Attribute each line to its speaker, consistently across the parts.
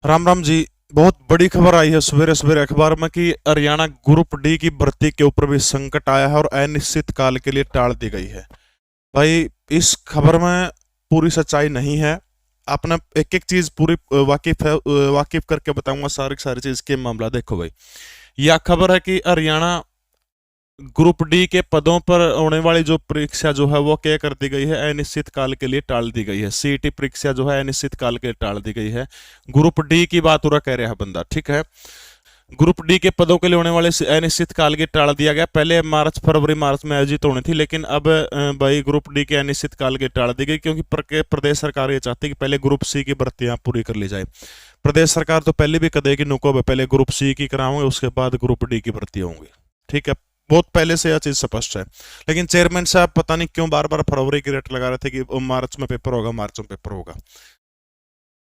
Speaker 1: राम राम जी। बहुत बड़ी खबर आई है सवेरे सवेरे अखबार में कि हरियाणा ग्रुप डी की भर्ती के ऊपर भी संकट आया है और अनिश्चित काल के लिए टाल दी गई है। भाई, इस खबर में पूरी सच्चाई नहीं है। अपना एक एक चीज पूरी वाकिफ करके बताऊंगा सारी सारी चीज के मामला। देखो भाई, यह खबर है कि हरियाणा ग्रुप डी के पदों पर होने वाली जो परीक्षा जो है वो क्या कर दी गई है, अनिश्चित काल के लिए टाल दी गई है। सीईटी परीक्षा जो है अनिश्चित काल के लिए टाल दी गई है। ग्रुप डी की बात हो रहा कह रहा है बंदा, ठीक है। ग्रुप डी के पदों के लिए होने वाले अनिश्चित काल के टाल दिया गया। पहले मार्च फरवरी मार्च में आयोजित होनी थी, लेकिन अब भाई ग्रुप डी के अनिश्चित काल के टाल दी गई, क्योंकि प्रदेश सरकार ये चाहती है कि पहले ग्रुप सी की भर्तियां पूरी कर ली जाए। प्रदेश सरकार तो पहले भी कदेगी नुको, पहले ग्रुप सी की कराओगे उसके बाद ग्रुप डी की भर्ती होंगी, ठीक है। बहुत पहले से यह चीज स्पष्ट है। लेकिन चेयरमैन साहब पता नहीं क्यों बार बार फरवरी की रेट लगा रहे थे कि मार्च में पेपर होगा, मार्च में पेपर होगा,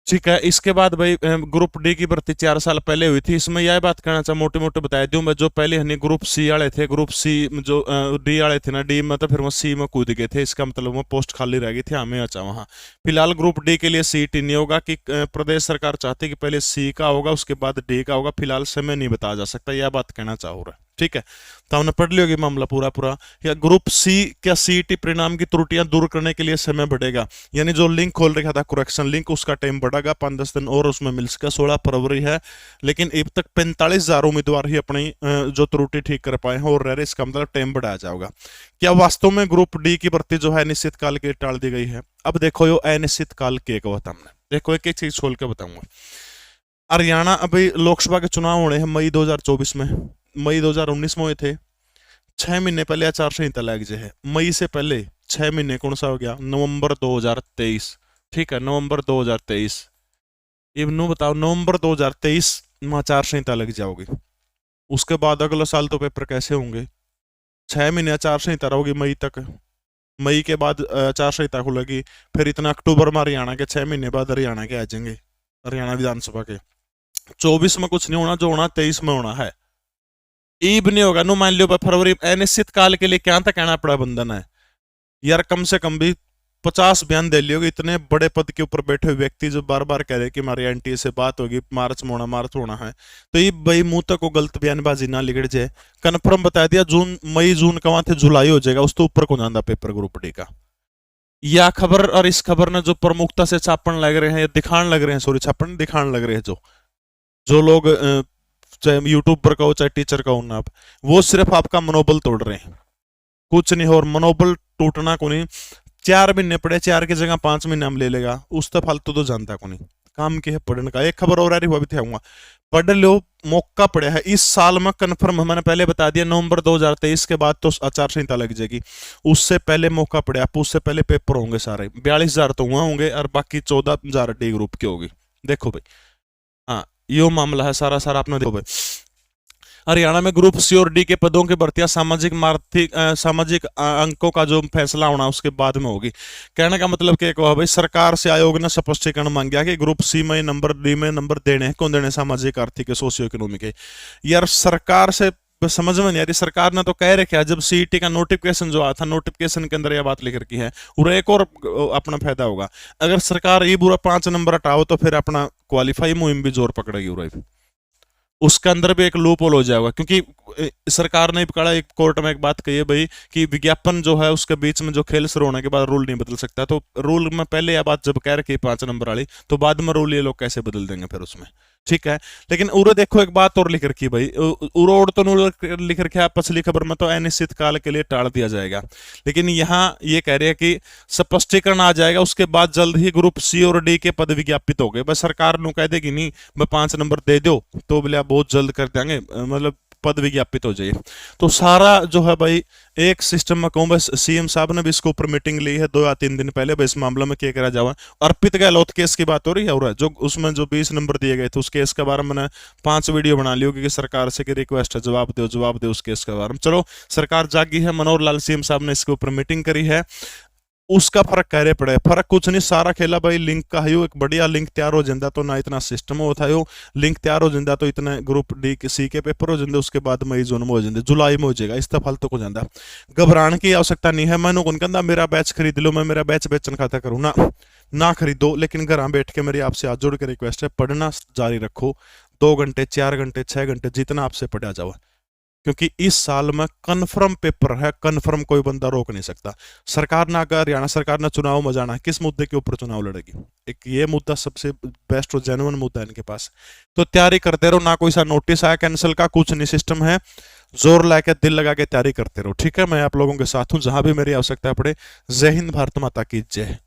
Speaker 1: ठीक है। इसके बाद भाई ग्रुप डी की भर्ती 4 साल पहले हुई थी। इसमें यह बात कहना चाहूँ, मोटे मोटे बता दूं मैं, जो पहले हनी ग्रुप सी वाले थे, ग्रुप सी जो डी वाले थे ना, डी में तो फिर वो सी में कूद गए थे। इसका मतलब वो पोस्ट खाली रह गई थी, हमें अच्छा वहाँ। फिलहाल ग्रुप डी के लिए सीट ही नहीं होगा कि प्रदेश सरकार चाहती है कि पहले सी का होगा उसके बाद डी का होगा। फिलहाल समय नहीं बताया जा सकता, यह बात कहना चाह रहा है, ठीक है। तो हमने पढ़ लिया मामला पूरा पूरा। या ग्रुप सी क्या सीईटी परिणाम की त्रुटियां दूर करने के लिए समय बढ़ेगा, यानी जो लिंक खोल रखा था करेक्शन लिंक, उसका टाइम बढ़ेगा 5-10 दिन और उसमें मिल सका। 16 फरवरी है, लेकिन अब तक 45,000 उम्मीदवार ही अपनी जो त्रुटि ठीक कर पाए हैं और रह रहे, इसका मतलब टाइम बढ़ाया जाएगा। क्या वास्तव में ग्रुप डी की भर्ती जो है निश्चित काल के लिए टाल दी गई है? अब देखो यो अनिश्चित काल के कहता हमने, देखो एक एक चीज खोल के बताऊंगा। हरियाणा अभी लोकसभा के चुनाव होने हैं मई 2024 में, मई 2019 में हुए थे। 6 महीने पहले आचार संहिता लग जाए है। मई से पहले 6 महीने कौन सा हो गया, नवंबर 2023, ठीक है, नवंबर 2023। ये नो बताओ, नवंबर 2023 में आचार संहिता लग जाओगी, उसके बाद अगला साल तो पेपर कैसे होंगे? 6 महीने आचार संहिता रहोगी मई तक, मई के बाद आचार संहिता खुलेगी, फिर इतना अक्टूबर में हरियाणा के 6 महीने बाद हरियाणा के आ जाएंगे, हरियाणा विधानसभा के। 24 में कुछ नहीं होना, जो होना 23 में होना है। ईब नहीं होगा, नो मान लियो फरवरी। अनिश्चित काल के लिए क्या तक कहना पड़ा बंधन है यार, कम से कम भी 50 बयान दे लियोगे। इतने बड़े पद के ऊपर बैठे हुए व्यक्ति जो बार बार कह रहे कि हमारी एनटीए से बात होगी, मार्च में होना, मार्च होना है, तो ये भाई मुंह तक को गलत बयानबाजी ना लिगड़ जाए। कन्फर्म बता दिया जून, मई जून का वहां थे, जुलाई हो जाएगा, उस तो ऊपर को जाना पेपर ग्रुप डी का। यह खबर और इस खबर ने जो प्रमुखता से छापन लग रहे हैं, दिखाने लग रहे हैं, सॉरी छापन दिखाने लग रहे हैं, जो जो लोग चाहे यूट्यूब पर का हो चाहे टीचर का हो ना, आप वो सिर्फ आपका मनोबल तोड़ रहे हैं, कुछ नहीं। और मनोबल टूटना को नहीं। 4 महीने पड़े, 4 की जगह 5 महीने हम ले लेगा, उस तो फालतू तो जानता को नहीं। काम के है पढ़ने का। एक खबर और आ रही, हुआ भी थे, पढ़ लो, मौका पड़ा है इस साल में कन्फर्म। मैंने पहले बता दिया नवंबर 2023 के बाद तो आचार संहिता लग जाएगी, उससे पहले मौका पड़ा, उससे पहले पेपर होंगे सारे। 42,000 तो वहां होंगे और बाकी 14,000 डी ग्रुप की होगी। देखो भाई, हाँ यो मामला है सारा सारा अपना। देखो भाई, हरियाणा में ग्रुप सी और डी के पदों की भर्तियां सामाजिक अंकों का जो फैसला होना उसके बाद में होगी। कहने का मतलब क्या कहा भाई, सरकार से आयोग ने स्पष्टीकरण मांगा कि ग्रुप सी में नंबर, डी में नंबर देने हैं, कौन देने, सामाजिक आर्थिक सोशियो इकोनॉमिक है। यार सरकार से समझ में नहीं आ रही। सरकार ने तो कह रखा, जब सीईटी का नोटिफिकेशन जो आया था, नोटिफिकेशन के अंदर यह बात लिख रखी है, और एक और अपना फायदा होगा, अगर सरकार ये बुरा 5 नंबर हटाओ तो फिर अपना क्वालिफाई मुहिम भी जोर पकड़ेगी, उसके अंदर भी एक लूप होल हो जाएगा। क्योंकि सरकार ने पकड़ा, एक कोर्ट में एक बात कही है भाई कि विज्ञापन जो है उसके बीच में जो खेल शुरू होने के बाद रूल नहीं बदल सकता। तो रूल में पहले यह बात जब कह रखी 5 नंबर वाली, तो बाद में रूल ये लोग कैसे बदल देंगे फिर उसमें, ठीक है। लेकिन उरे देखो एक बात और लिख रखी भाई, उरो और तो लिख रखा पछली खबर में तो अनिश्चित काल के लिए टाल दिया जाएगा, लेकिन यहाँ ये कह रहे हैं कि स्पष्टीकरण आ जाएगा उसके बाद जल्द ही ग्रुप सी और डी के पद विज्ञापित हो गए। बस सरकार नु कह देगी नहीं मैं 5 नंबर दे दो तो बोले बहुत जल्द कर देंगे, मतलब पद विज्ञापित हो जाए। तो सारा जो है भाई एक सिस्टम में कहूँ, बस सीएम साहब ने भी इसके ऊपर मीटिंग ली है 2 या 3 दिन पहले, बस इस मामले में क्या करा जावा। अर्पित गहलोत केस की बात हो रही है, और जो उसमें जो 20 नंबर दिए गए थे उस केस के बारे में मैंने 5 वीडियो बना ली होगी कि सरकार से की रिक्वेस्ट है, जवाब दो उस केस के बारे में। चलो सरकार जागी है, मनोहर लाल सीएम साहब ने इसके ऊपर मीटिंग करी है। उसका फर्क कह रहे पड़े। फर्क कुछ नहीं, सारा खेला भाई लिंक का है। एक बढ़िया लिंक तैयार हो जाता तो ना इतना सिस्टम होता है। लिंक तैयार हो जाता तो इतने ग्रुप डी सी के पेपर हो जाते, उसके बाद मई जून में हो जाते, जुलाई में हो जाएगा। इस तरह फालतू हो जाता, घबराने की आवश्यकता नहीं है। मैंने कौन कहता मेरा बैच खरीद लो, मैं मेरा बैच बेचन खाता करूँ ना खरीदो, लेकिन घर बैठ के मेरी आपसे हाथ जोड़ के रिक्वेस्ट है, पढ़ना जारी रखो। 2 घंटे 4 घंटे 6 घंटे जितना आपसे पढ़ा जाओ, क्योंकि इस साल में कन्फर्म पेपर है, कन्फर्म कोई बंदा रोक नहीं सकता। सरकार ना, अगर हरियाणा सरकार ने चुनाव में जाना है, किस मुद्दे के ऊपर चुनाव लड़ेगी? एक ये मुद्दा सबसे बेस्ट और जेन्युइन मुद्दा है इनके पास। तो तैयारी करते रहो, ना कोई सा नोटिस आया कैंसिल का, कुछ नहीं सिस्टम है। जोर लगा दिल लगा के तैयारी करते रहो, ठीक है। मैं आप लोगों के साथ हूं जहां भी मेरी आवश्यकता पड़े। जय हिंद, भारत माता की जय।